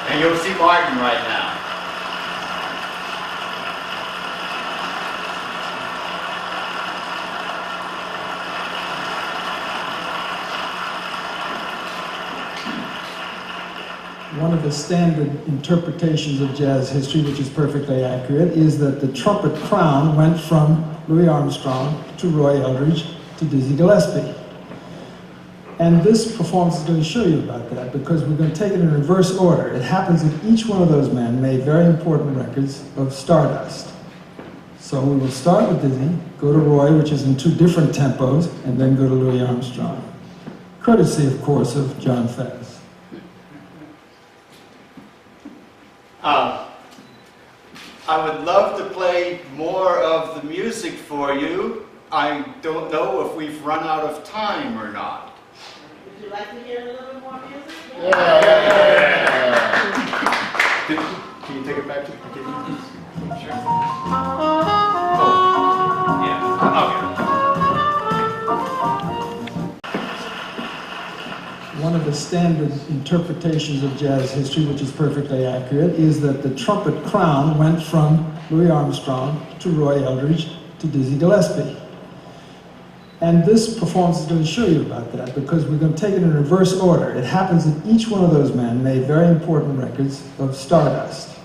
[SPEAKER 2] And you'll see Martin right now.
[SPEAKER 6] One of the standard interpretations of jazz history, which is perfectly accurate, is that the trumpet crown went from Louis Armstrong to Roy Eldridge to Dizzy Gillespie. And this performance is going to show you about that, because we're going to take it in reverse order. It happens that each one of those men made very important records of Stardust. So we will start with Dizzy, go to Roy, which is in two different tempos, and then go to Louis Armstrong. Courtesy, of course, of John Fez.
[SPEAKER 2] I would love to play more of the music for you. I don't know if we've run out of time or not.
[SPEAKER 1] Would you like to hear a little bit more music?
[SPEAKER 2] Can you take it back to the beginning?
[SPEAKER 8] Sure. Yeah. Okay.
[SPEAKER 6] One of the standard interpretations of jazz history, which is perfectly accurate, is that the trumpet crown went from Louis Armstrong to Roy Eldridge to Dizzy Gillespie. And this performance is going to show you about that, because we're going to take it in reverse order. It happens that each one of those men made very important records of Stardust.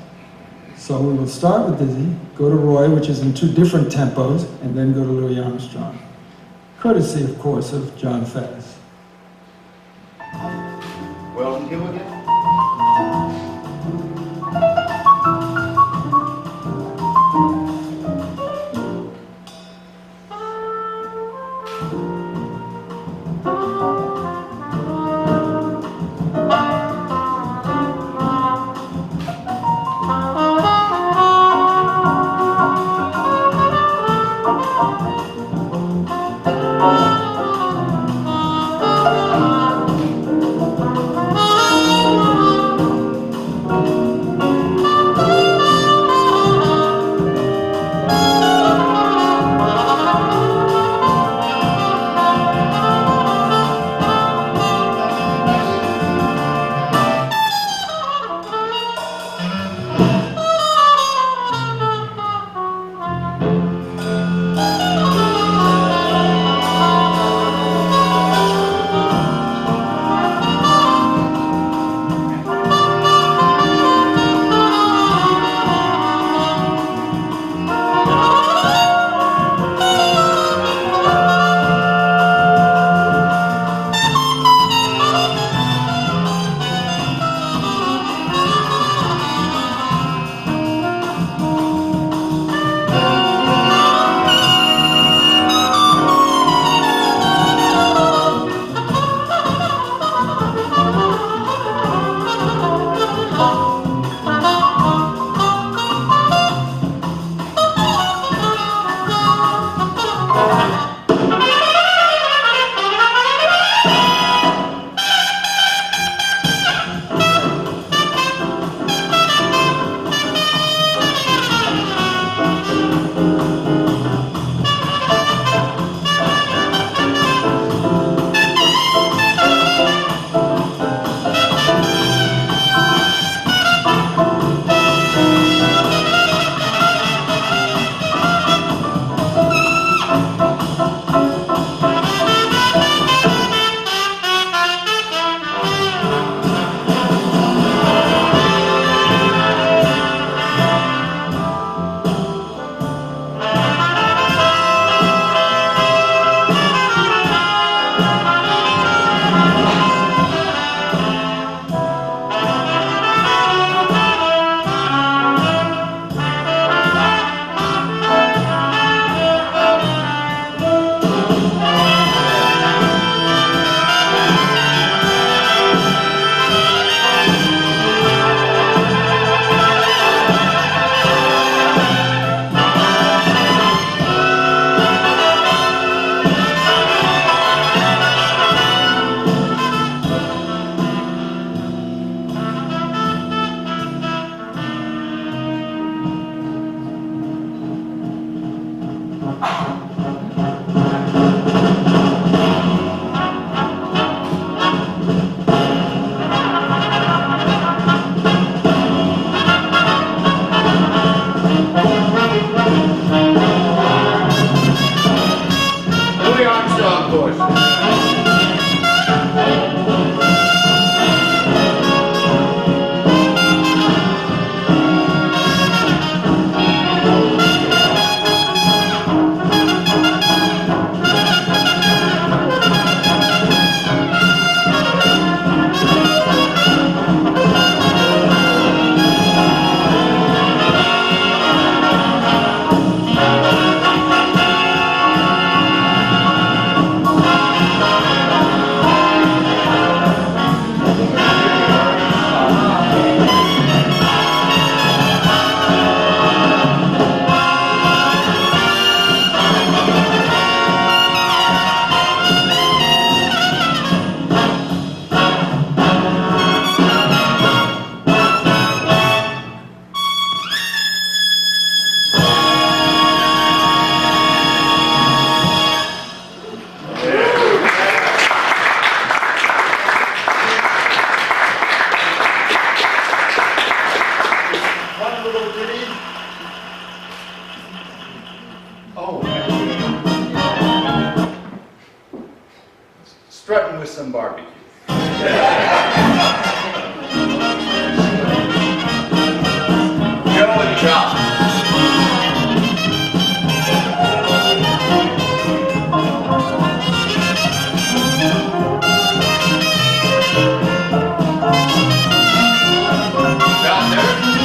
[SPEAKER 6] So we will start with Dizzy, go to Roy, which is in two different tempos, and then go to Louis Armstrong. Courtesy, of course, of John Fez.
[SPEAKER 2] Weldon Hill again? Strutting with some barbecue. Joe and John. Down there.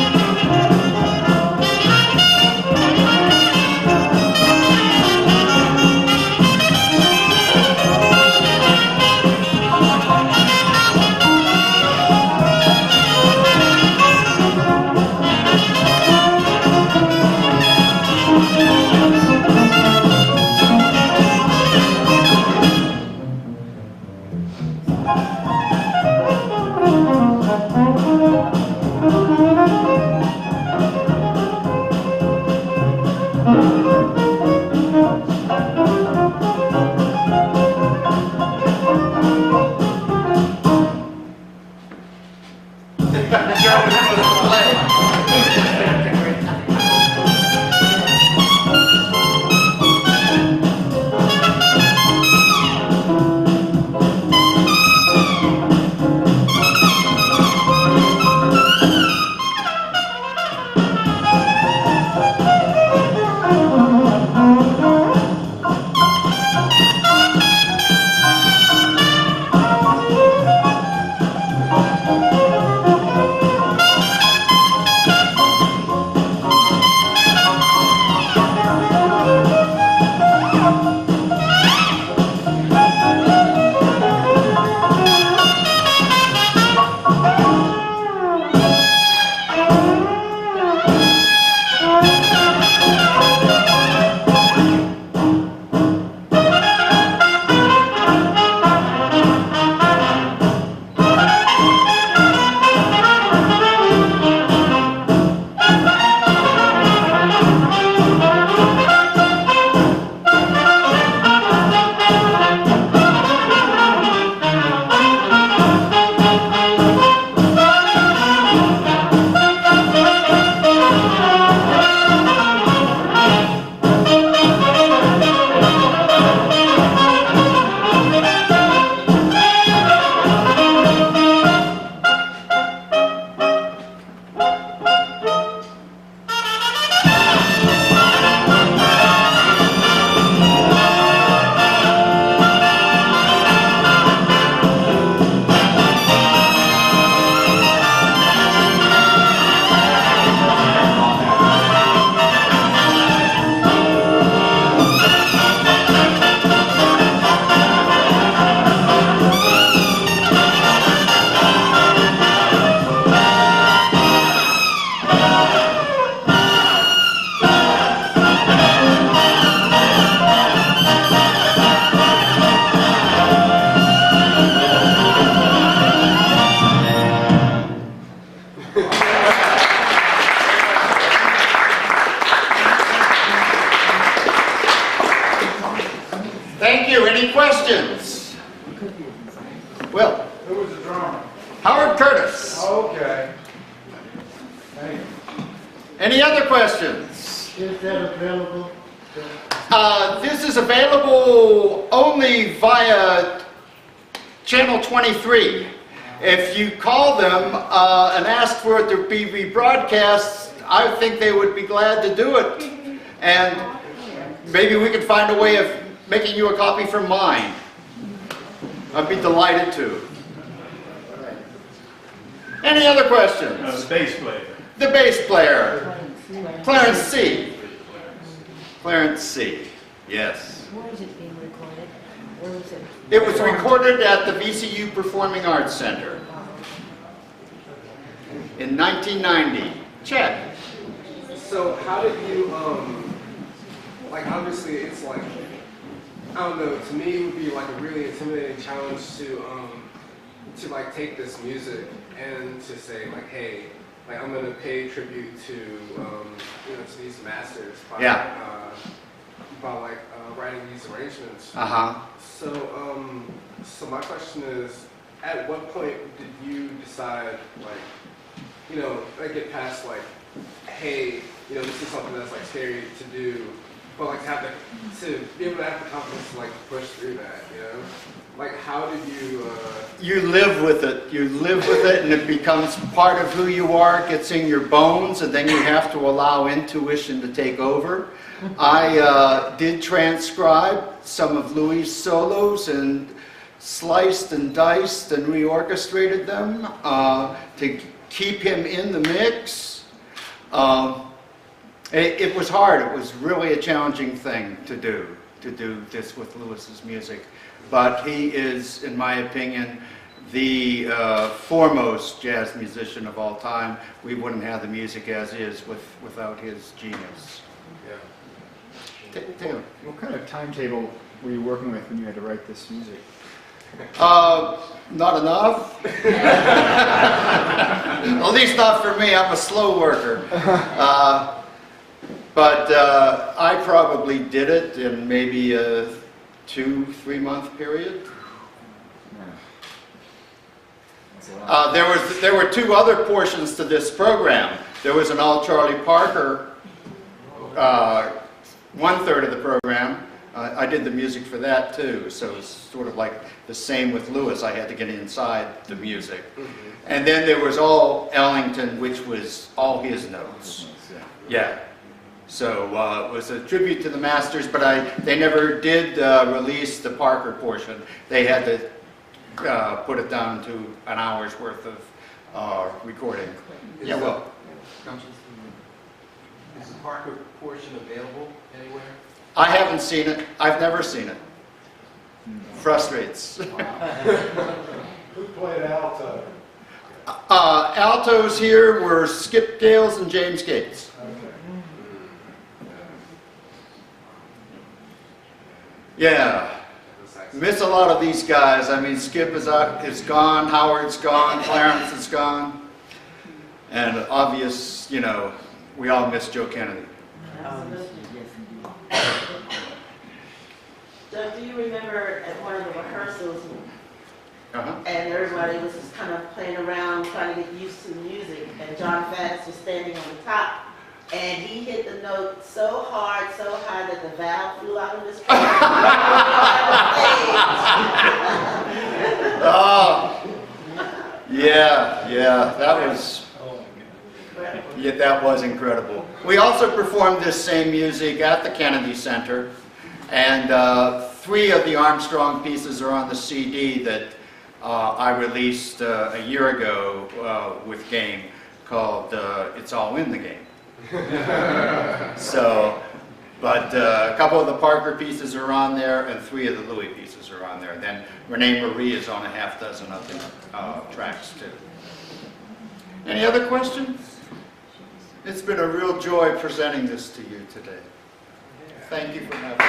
[SPEAKER 2] Thank you. Any questions? Will.
[SPEAKER 10] Who was the drummer?
[SPEAKER 2] Howard Curtis.
[SPEAKER 10] Okay. Thank you.
[SPEAKER 2] Any other questions?
[SPEAKER 10] Is that available?
[SPEAKER 2] This is available only via channel 23. If you call them and ask for it to be rebroadcast, I think they would be glad to do it. And maybe we could find a way of making you a copy from mine. I'd be delighted to. Any other questions?
[SPEAKER 8] The bass player.
[SPEAKER 2] The bass player, Clarence C. Clarence C. Yes.
[SPEAKER 11] Where is it being recorded? Where was it?
[SPEAKER 2] It was recorded at the VCU Performing Arts Center in 1990. Check.
[SPEAKER 12] So how did you, like obviously it's like, I don't know, to me it would be like a really intimidating challenge to like take this music and to say like, hey, like I'm gonna pay tribute to, you know, to these masters by, by writing these arrangements. So, so my question is, at what point did you decide, like, you know, like get past like, hey, you know, this is something that's like scary to do, but like to be able to have the confidence to like push through that, you know? Like, how did you?
[SPEAKER 2] You live with it. You live with it, and it becomes part of who you are. It gets in your bones, and then you have to allow intuition to take over. I did transcribe some of Louis' solos and sliced and diced and reorchestrated them to keep him in the mix. It was hard. It was really a challenging thing to do this with Louis's music. But he is, in my opinion, the foremost jazz musician of all time. We wouldn't have the music as is without his genius.
[SPEAKER 12] Yeah.
[SPEAKER 2] Taylor.
[SPEAKER 10] What kind of timetable were you working with when you had to write this music?
[SPEAKER 2] Not enough. At least not for me. I'm a slow worker. But I probably did it in maybe a 2-3 month period. There were 2 other portions to this program. There was an all Charlie Parker 1/3 of the program. I did the music for that too, so it's sort of like the same with Louis. I had to get inside the music. And then there was all Ellington, which was all his notes. Yeah. So it was a tribute to the masters, but they never did release the Parker portion. They had to put it down to an hour's worth of recording. Yeah, well.
[SPEAKER 13] Is the Parker portion available anywhere?
[SPEAKER 2] I haven't seen it. I've never seen it. Frustrates.
[SPEAKER 10] Who played alto?
[SPEAKER 2] Altos here were Skip Gales and James Gates. Yeah, miss a lot of these guys. I mean, Skip is gone, Howard's gone, Clarence is gone, and obvious, you know, we all miss Joe Kennedy.
[SPEAKER 1] Doug, do you remember at one of the rehearsals, and everybody was just kind of playing around, trying to get used to the music, and John Faddis was standing on the top, and he hit the note so hard, so high that the valve flew out of his face.
[SPEAKER 2] Oh, yeah, that was incredible. We also performed this same music at the Kennedy Center, and 3 of the Armstrong pieces are on the CD that I released a year ago with Game, called It's All in the Game. So, but a couple of the Parker pieces are on there, and 3 of the Louis pieces are on there. And then Renee Marie is on a half dozen other tracks too. Any other questions? It's been a real joy presenting this to you today. Thank you for having me.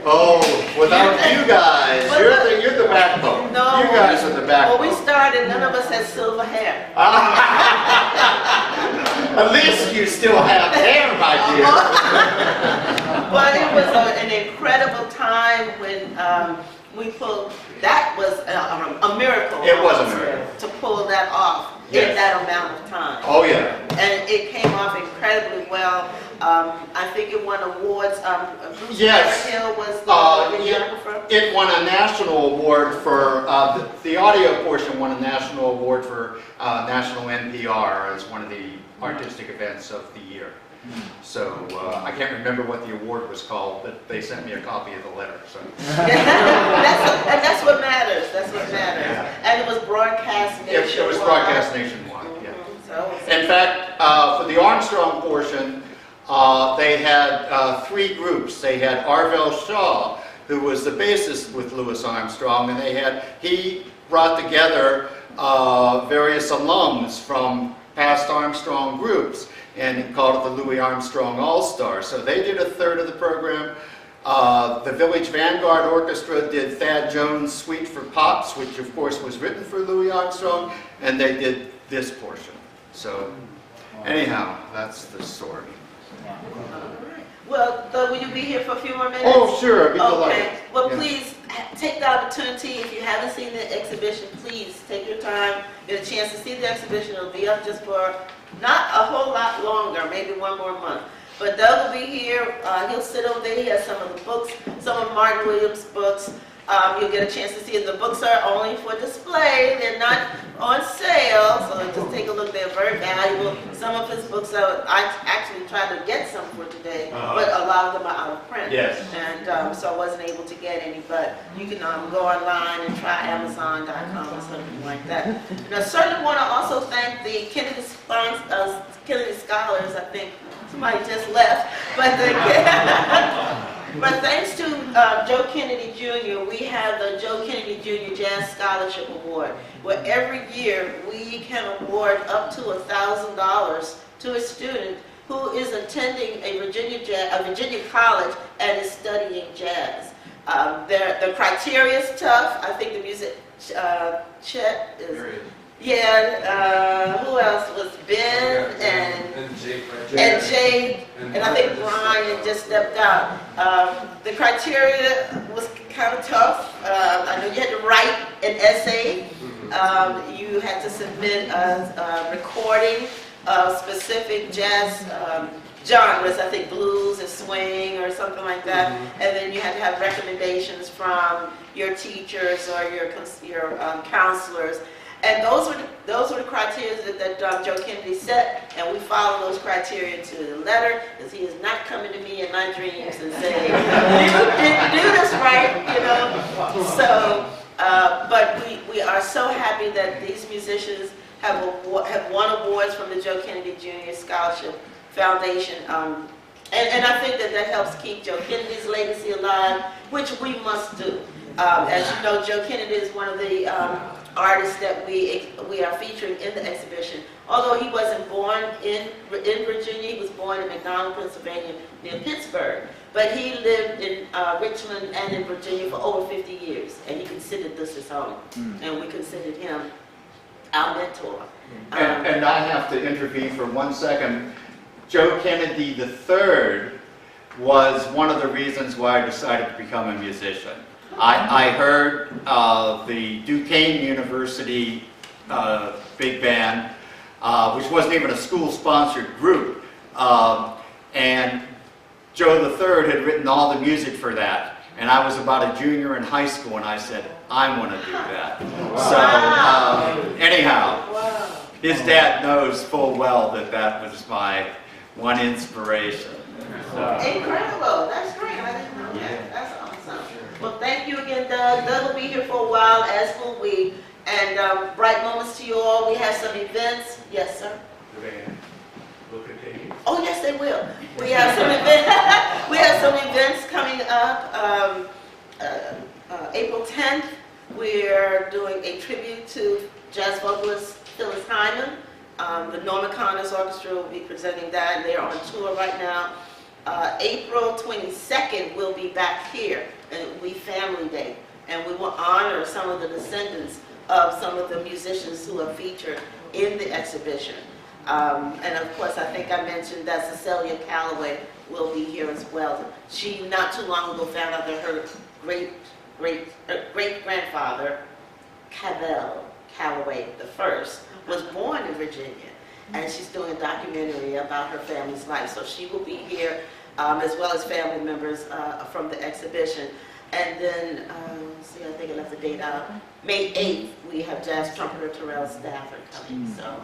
[SPEAKER 2] Oh, without you guys, you're the backbone.
[SPEAKER 1] No,
[SPEAKER 2] you guys are the backbone.
[SPEAKER 1] When we started, none of us had silver hair.
[SPEAKER 2] At least you still have hair, my dear.
[SPEAKER 1] But it was an incredible time when we pulled. That was a miracle.
[SPEAKER 2] It was a miracle
[SPEAKER 1] to pull that off in that amount of time.
[SPEAKER 2] Oh yeah.
[SPEAKER 1] And it came off incredibly well. I think it won awards. Bruce Hill was the videographer.
[SPEAKER 2] It won a national award for the audio portion. Won a national award for National NPR as one of the artistic events of the year. So I can't remember what the award was called, but they sent me a copy of the letter. So.
[SPEAKER 1] That's what matters. That's what matters.
[SPEAKER 2] Yeah.
[SPEAKER 1] And it was broadcast nationwide.
[SPEAKER 2] It was broadcast nationwide. Yeah. In fact, for the Armstrong portion, they had 3 groups. They had Arvell Shaw, who was the bassist with Louis Armstrong, and he brought together various alums from past Armstrong groups, and he called it the Louis Armstrong All-Stars. So they did a third of the program. The Village Vanguard Orchestra did Thad Jones' Suite for Pops, which of course was written for Louis Armstrong, and they did this portion. So anyhow, that's the story.
[SPEAKER 1] Well, will you be here for a few more minutes?
[SPEAKER 2] Oh, sure, I'd be delighted.
[SPEAKER 1] Okay. Well, please take the opportunity. If you haven't seen the exhibition, please take your time, get a chance to see the exhibition. It'll be up just for not a whole lot longer, maybe 1 more month. But Doug will be here. He'll sit over there. He has some of the books, some of Martin Williams' books. You'll get a chance to see it. The books are only for display. They're not on sale, so just take a look. They're very valuable. Some of his books, I actually tried to get some for today, but a lot of them are out of print.
[SPEAKER 2] Yes.
[SPEAKER 1] And so I wasn't able to get any, but you can go online and try Amazon.com or something like that. And I certainly want to also thank the Kennedy Scholars. I think somebody just left, but but thanks to Joe Kennedy Jr., we have the Joe Kennedy Jr. Jazz Scholarship Award, where every year we can award up to $1,000 to a student who is attending a Virginia college and is studying jazz. The criteria is tough. I think the music, Chet is... Yeah, who else was Ben and Jay, and I think Brian just stepped out. The criteria was kind of tough. I know you had to write an essay. You had to submit a recording of specific jazz genres, I think blues and swing or something like that. And then you had to have recommendations from your teachers or your counselors. And those were the criteria that Joe Kennedy set, and we follow those criteria to the letter, because he is not coming to me in my dreams and saying, you didn't do this right, you know. So, but we are so happy that these musicians have won awards from the Joe Kennedy Jr. Scholarship Foundation. And I think that helps keep Joe Kennedy's legacy alive, which we must do. As you know, Joe Kennedy is one of the artists that we are featuring in the exhibition. Although he wasn't born in Virginia, he was born in McDonald, Pennsylvania, near Pittsburgh. But he lived in Richmond and in Virginia for over 50 years, and he considered this his home. And we considered him our mentor.
[SPEAKER 2] And I have to intervene for 1 second. Joe Kennedy III was one of the reasons why I decided to become a musician. I heard the Duquesne University big band, which wasn't even a school-sponsored group, and Joe III had written all the music for that. And I was about a junior in high school, and I said, I want to do that. So anyhow, his dad knows full well that that was my one inspiration.
[SPEAKER 1] Incredible. That's great. I didn't know that. That's awesome. Well, thank you again, Doug. Doug will be here for a while, as will we. And bright moments to you all. We have some events. Yes, sir? Oh, yes, they will. We have some events. We have some events coming up. April 10th, we're doing a tribute to jazz vocalist Phyllis Hyman. The Norman Connors Orchestra will be presenting that, and they're on tour right now. April 22nd, we'll be back here, and it will be Family Day. And we will honor some of the descendants of some of the musicians who are featured in the exhibition. And of course, I think I mentioned that Cecilia Calloway will be here as well. She, not too long ago, found out that her great-grandfather, Cavell Calloway I, was born in Virginia. And she's doing a documentary about her family's life. So she will be here, as well as family members from the exhibition. And then, let's see, I think I left the date out. May 8th, we have jazz trumpeter Terrell Stafford coming. So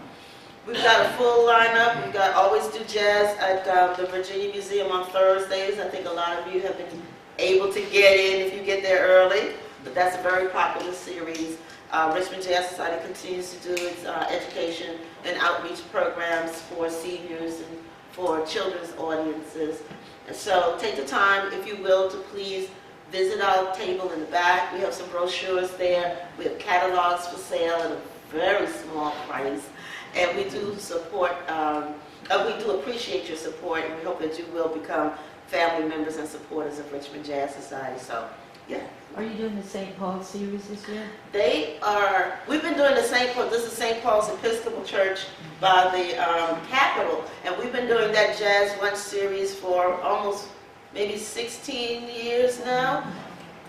[SPEAKER 1] we've got a full lineup. We've got Always Do Jazz at the Virginia Museum on Thursdays. I think a lot of you have been able to get in if you get there early. But that's a very popular series. Richmond Jazz Society continues to do its education and outreach programs for seniors and for children's audiences. And so take the time, if you will, to please visit our table in the back. We have some brochures there. We have catalogs for sale at a very small price. And we do support, we do appreciate your support, and we hope that you will become family members and supporters of Richmond Jazz Society. So, yeah.
[SPEAKER 11] Are you doing the St. Paul series this year?
[SPEAKER 1] We've been doing the St. Paul, this is St. Paul's Episcopal Church by the Capitol, and we've been doing that Jazz Lunch series for almost maybe 16 years now.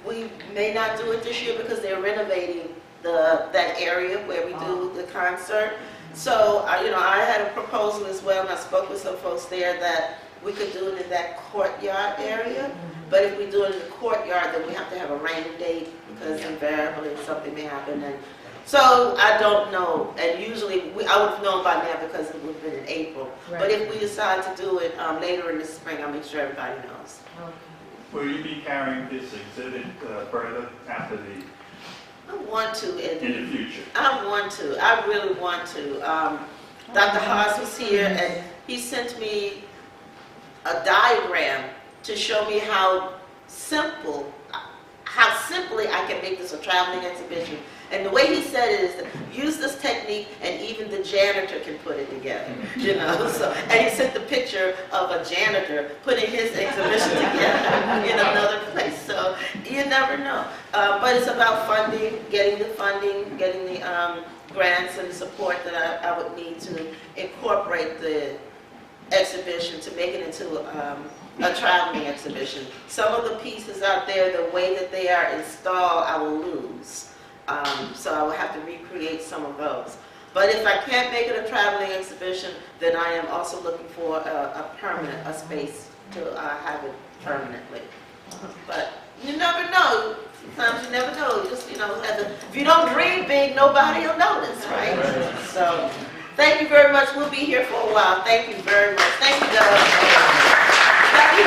[SPEAKER 1] We may not do it this year because they're renovating that area where we do the concert. So, I had a proposal as well, and I spoke with some folks there that we could do it in that courtyard area. But if we do it in the courtyard, then we have to have a rain date because invariably something may happen. And so I don't know. And usually I would have known by now because it would have been in April. Right. But if we decide to do it later in the spring, I'll make sure everybody knows.
[SPEAKER 14] Okay. Will you be carrying this exhibit further after
[SPEAKER 1] I want to.
[SPEAKER 14] In the future?
[SPEAKER 1] I want to. I really want to. Dr. Haas was here and he sent me a diagram to show me how simply I can make this a traveling exhibition. And the way he said it is that use this technique and even the janitor can put it together, So, and he sent the picture of a janitor putting his exhibition together in another place. So you never know. But it's about funding, getting the grants and support that I would need to incorporate the exhibition to make it into a traveling exhibition. Some of the pieces out there, the way that they are installed, I will lose. So I will have to recreate some of those. But if I can't make it a traveling exhibition, then I am also looking for a space to have it permanently. But you never know. Sometimes you never know. Just, if you don't dream big, nobody will notice, right? So thank you very much. We'll be here for a while. Thank you very much. Thank you, Doug. Thank you,